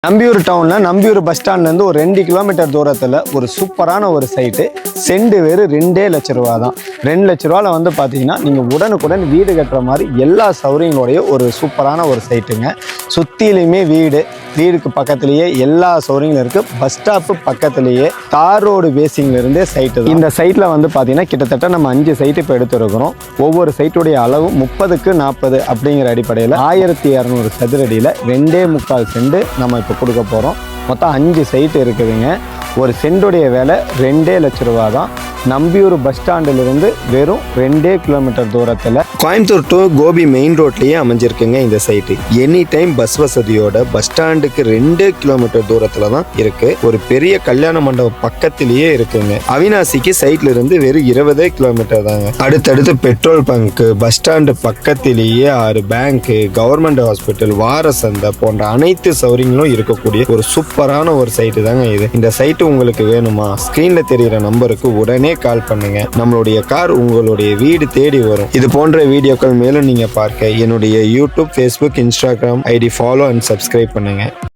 நம்பியூர் டவுன்ல நம்பியூர் பஸ் ஸ்டாண்ட்ல இருந்து ஒரு 2 கிலோமீட்டர் தூரத்துல ஒரு சூப்பரான ஒரு சைட்டு. செண்டு வெறும் 2 லட்ச ரூபா தான். 2 லட்ச ரூபால வந்து பாத்தீங்கன்னா நீங்க உடனுக்குடன் வீடு கட்டுற மாதிரி எல்லா சௌகரியங்களோடைய ஒரு சூப்பரான ஒரு சைட்டுங்க. சுத்திலுமே வீடுக்கு பக்கத்திலேயே எல்லா சௌகரியங்களும் இருக்கு. பஸ் ஸ்டாப் பக்கத்திலேயே தார் ரோடு பேசிங்ல இருந்தே சைட்டு. இந்த சைட்ல வந்து பாத்தீங்கன்னா கிட்டத்தட்ட நம்ம 5 சைட்டு இப்போ எடுத்துருக்கிறோம். ஒவ்வொரு சைட்டுடைய அளவு 30க்கு 40 அப்படிங்கிற அடிப்படையில் 1200 சதுரடியில் 2.25 செண்டு நம்ம இப்போ கொடுக்க போகிறோம். மொத்தம் 5 சைட்டு இருக்குதுங்க. ஒரு சென்டுடைய விலை 2 லட்ச ரூபா தான். நம்பியூர் பஸ் ஸ்டாண்டிலிருந்து வெறும் 2 கிலோமீட்டர் தூரத்தில் கோயம்புத்தூர் டு கோபி மெயின் ரோட்லேயே அமைஞ்சிருக்குங்க இந்த சைட்டு. எனி டைம் பஸ் வசதியோட பஸ் ஸ்டாண்டுக்கு 2 கிலோமீட்டர் தூரத்தில் தான் இருக்கு. ஒரு பெரிய கல்யாண மண்டபம் பக்கத்திலேயே இருக்குங்க. அவினாசிக்கு சைட்ல இருந்து வெறும் 20 கிலோமீட்டர் தாங்க. அடுத்தடுத்து பெட்ரோல் பங்க், பஸ் ஸ்டாண்டு பக்கத்திலேயே 6 பேங்க், கவர்மெண்ட் ஹாஸ்பிட்டல், வார சந்தை போன்ற அனைத்து சௌகரியங்களும் இருக்கக்கூடிய ஒரு சூப்பரான ஒரு சைட்டு தாங்க இது. இந்த சைட்டு உங்களுக்கு வேணுமா? ஸ்கிரீன்ல தெரிகிற நம்பருக்கு உடனே கால் பண்ணுங்க. நம்மளுடைய கார் உங்களுடைய வீடு தேடி வரும். இது போன்ற வீடியோக்கள் மேலும் நீங்க பார்க்க என்னுடைய YouTube, Facebook, Instagram ID follow and subscribe பண்ணுங்க.